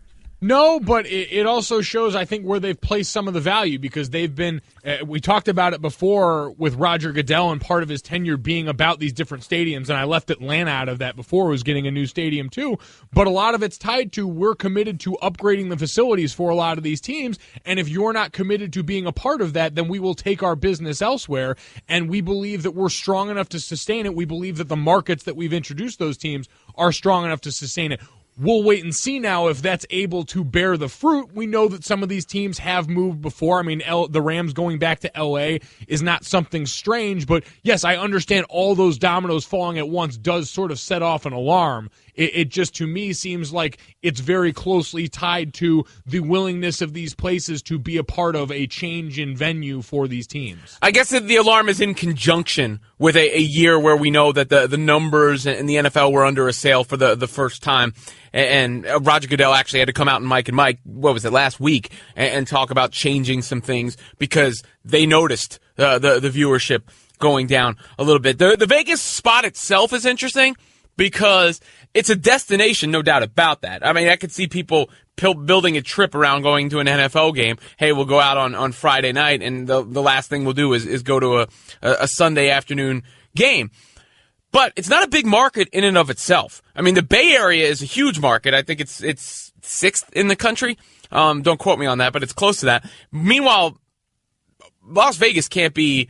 No, but it also shows, I think, where they've placed some of the value because they've been we talked about it before with Roger Goodell and part of his tenure being about these different stadiums, and I left Atlanta out of that before, was getting a new stadium too, but a lot of it's tied to we're committed to upgrading the facilities for a lot of these teams, and if you're not committed to being a part of that, then we will take our business elsewhere, and we believe that we're strong enough to sustain it. We believe that the markets that we've introduced those teams are strong enough to sustain it. We'll wait and see now if that's able to bear the fruit. We know that some of these teams have moved before. I mean, the Rams going back to L.A. is not something strange, but yes, I understand all those dominoes falling at once does sort of set off an alarm. It just, to me, seems like it's very closely tied to the willingness of these places to be a part of a change in venue for these teams. I guess that the alarm is in conjunction with a year where we know that the numbers in the NFL were under assail for the first time. And Roger Goodell actually had to come out in Mike and Mike, what was it, last week, and talk about changing some things because they noticed the viewership going down a little bit. The Vegas spot itself is interesting because it's a destination, no doubt about that. I mean, I could see people building a trip around going to an NFL game. Hey, we'll go out on Friday night, and the last thing we'll do is go to a Sunday afternoon game. But it's not a big market in and of itself. I mean, the Bay Area is a huge market. I think it's sixth in the country. Don't quote me on that, but it's close to that. Meanwhile, Las Vegas can't be,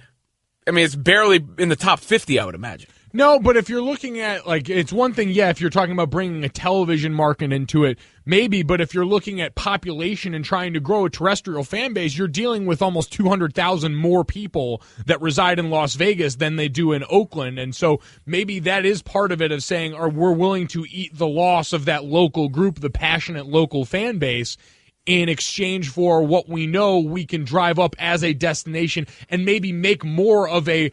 I mean, it's barely in the top 50, I would imagine. No, but if you're looking at, like, it's one thing, yeah, if you're talking about bringing a television market into it, maybe, but if you're looking at population and trying to grow a terrestrial fan base, you're dealing with almost 200,000 more people that reside in Las Vegas than they do in Oakland, and so maybe that is part of it of saying, or we're willing to eat the loss of that local group, the passionate local fan base, in exchange for what we know we can drive up as a destination and maybe make more of a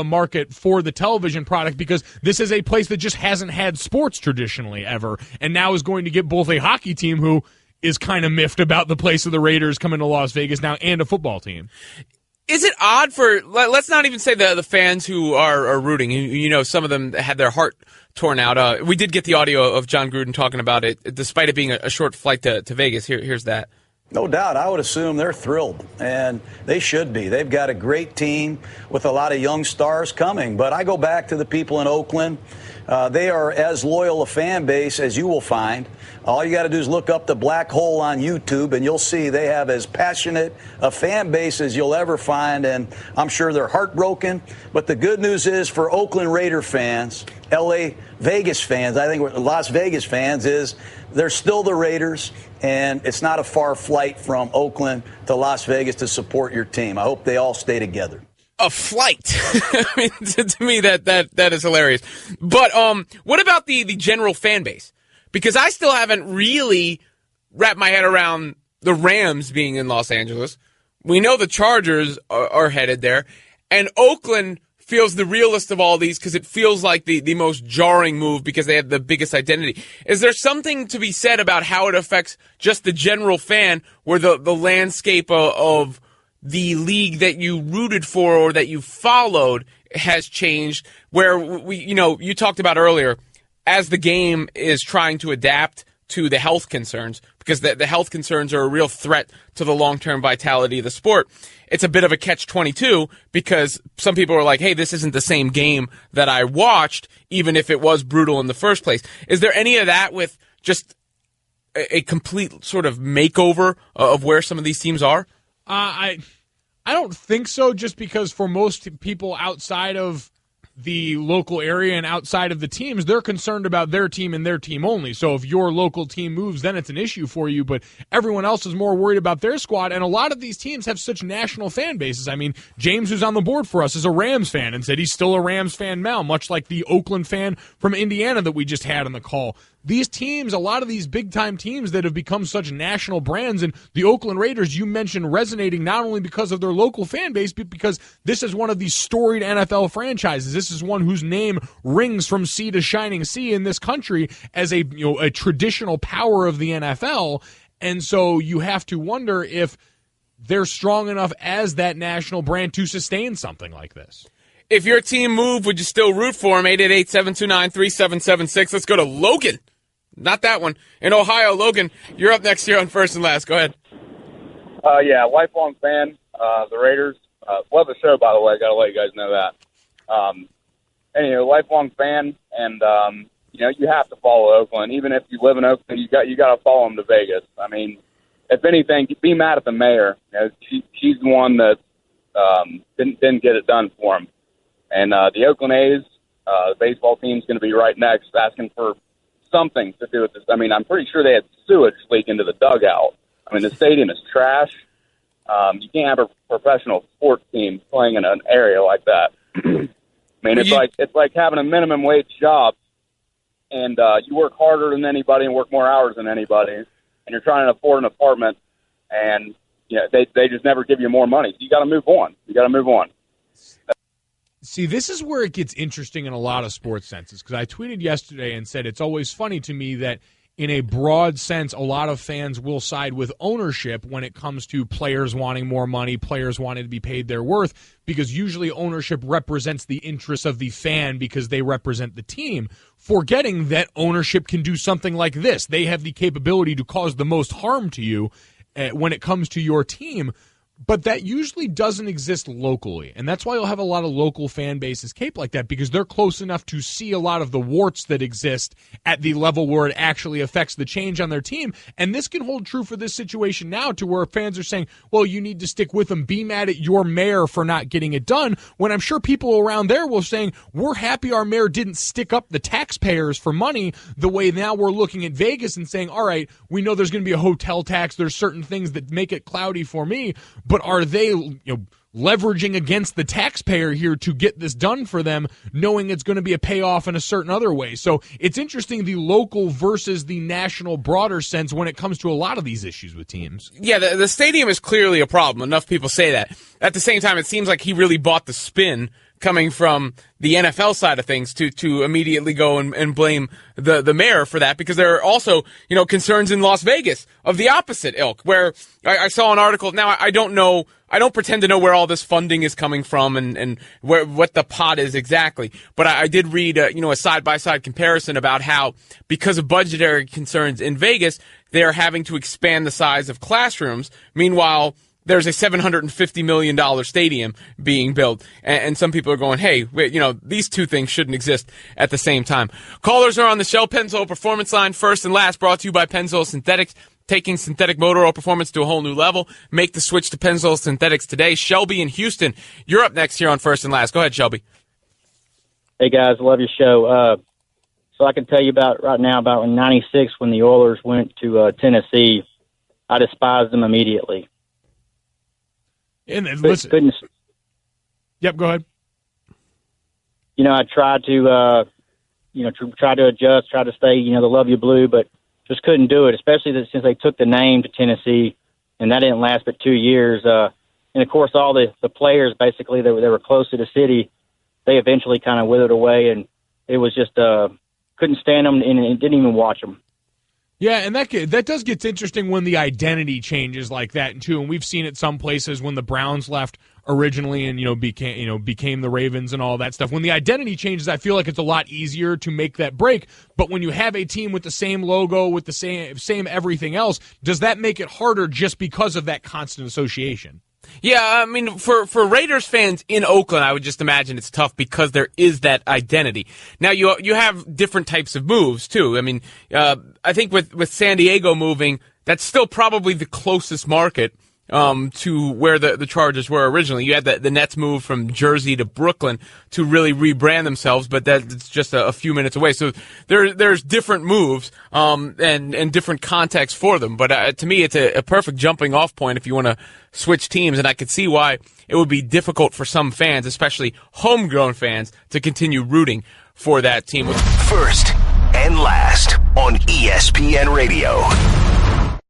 market for the television product, because this is a place that just hasn't had sports traditionally ever, and now is going to get both a hockey team who is kind of miffed about the place of the Raiders coming to Las Vegas now and a football team. Is it odd for, let's not even say the fans who are rooting, you know, some of them had their heart torn out. We did get the audio of John Gruden talking about it, despite it being a short flight to Vegas. Here's that. No doubt. I would assume they're thrilled, and they should be. They've got a great team with a lot of young stars coming. But I go back to the people in Oakland. They are as loyal a fan base as you will find. All you got to do is look up the Black Hole on YouTube, and you'll see they have as passionate a fan base as you'll ever find, and I'm sure they're heartbroken. But the good news is for Oakland Raider fans, L.A. Vegas fans, I think Las Vegas fans, is they're still the Raiders, and it's not a far flight from Oakland to Las Vegas to support your team. I hope they all stay together. A flight. I mean, to me, that is hilarious. But what about the general fan base? Because I still haven't really wrapped my head around the Rams being in Los Angeles. We know the Chargers are headed there. And Oakland feels the realest of all these because it feels like the most jarring move because they have the biggest identity. Is there something to be said about how it affects just the general fan, where the landscape of the league that you rooted for or that you followed has changed, where you talked about earlier, as the game is trying to adapt to the health concerns, because the health concerns are a real threat to the long-term vitality of the sport. It's a bit of a catch-22 because some people are like, hey, this isn't the same game that I watched, even if it was brutal in the first place. Is there any of that with just a complete sort of makeover of where some of these teams are? I don't think so, just because for most people outside of the local area and outside of the teams, they're concerned about their team and their team only. So if your local team moves, then it's an issue for you, but everyone else is more worried about their squad, and a lot of these teams have such national fan bases. I mean, James, who's on the board for us, is a Rams fan and said he's still a Rams fan now, much like the Oakland fan from Indiana that we just had on the call. These teams, a lot of these big-time teams that have become such national brands, and the Oakland Raiders, you mentioned, resonating not only because of their local fan base, but because this is one of these storied NFL franchises. This is one whose name rings from sea to shining sea in this country as a traditional power of the NFL. And so you have to wonder if they're strong enough as that national brand to sustain something like this. If your team moved, would you still root for them? 888-729-3776. Let's go to Logan Not that one. In Ohio, Logan, you're up next here on First and Last. Go ahead. Yeah, lifelong fan, the Raiders. Love the show, by the way. Got to let you guys know that. Anyway, lifelong fan, and you have to follow Oakland. Even if you live in Oakland, you got to follow them to Vegas. I mean, if anything, be mad at the mayor. She's the one that didn't get it done for him. And the Oakland A's, the baseball team's going to be right next, asking for something to do with this. I mean, I'm pretty sure they had sewage leak into the dugout. I mean, the stadium is trash. You can't have a professional sports team playing in an area like that. I mean, it's like having a minimum wage job, and you work harder than anybody and work more hours than anybody, and you're trying to afford an apartment, and they just never give you more money. So you got to move on. See, this is where it gets interesting in a lot of sports senses, because I tweeted yesterday and said it's always funny to me that in a broad sense, a lot of fans will side with ownership when it comes to players wanting more money, players wanting to be paid their worth, because usually ownership represents the interests of the fan because they represent the team, forgetting that ownership can do something like this. They have the capability to cause the most harm to you when it comes to your team. But that usually doesn't exist locally, and that's why you'll have a lot of local fan bases cape like that, because they're close enough to see a lot of the warts that exist at the level where it actually affects the change on their team. And this can hold true for this situation now, to where fans are saying, well, you need to stick with them, be mad at your mayor for not getting it done, when I'm sure people around there will saying, we're happy our mayor didn't stick up the taxpayers for money, the way now we're looking at Vegas and saying, all right, we know there's going to be a hotel tax, there's certain things that make it cloudy for me, but are they leveraging against the taxpayer here to get this done for them, knowing it's going to be a payoff in a certain other way? So it's interesting, the local versus the national broader sense when it comes to a lot of these issues with teams. Yeah, the stadium is clearly a problem. Enough people say that. At the same time, it seems like he really bought the spin coming from the NFL side of things to immediately go and blame the mayor for that, because there are also, concerns in Las Vegas of the opposite ilk, where I saw an article. Now, I don't pretend to know where all this funding is coming from and what the pot is exactly, but I did read a side-by-side comparison about how, because of budgetary concerns in Vegas, they are having to expand the size of classrooms. Meanwhile, there's a $750 million stadium being built, and some people are going, hey, these two things shouldn't exist at the same time. Callers are on the Shell Pennzoil Performance Line, First and Last, brought to you by Pennzoil Synthetics, taking synthetic motor oil performance to a whole new level. Make the switch to Pennzoil Synthetics today. Shelby in Houston, you're up next here on First and Last. Go ahead, Shelby. Hey, guys, love your show. So I can tell you about in '96 when the Oilers went to Tennessee, I despised them immediately. And listen. Yep, go ahead. I tried to, try to adjust, try to stay, the love you blue, but just couldn't do it, especially since they took the name to Tennessee, and that didn't last but 2 years. And, of course, all the players, basically, they were close to the city. They eventually kind of withered away, and it was just couldn't stand them and didn't even watch them. Yeah, and that does get interesting when the identity changes like that too. And we've seen it some places when the Browns left originally and became the Ravens and all that stuff. When the identity changes, I feel like it's a lot easier to make that break. But when you have a team with the same logo, with the same everything else, does that make it harder just because of that constant association? Yeah, I mean, for Raiders fans in Oakland, I would just imagine it's tough because there is that identity. Now, you have different types of moves, too. I mean, I think with San Diego moving, that's still probably the closest market to where the Chargers were originally. You had the Nets move from Jersey to Brooklyn to really rebrand themselves, but that's just a few minutes away. So there's different moves and different contexts for them. But to me, it's a perfect jumping off point if you want to switch teams, and I could see why it would be difficult for some fans, especially homegrown fans, to continue rooting for that team. First and Last on ESPN Radio.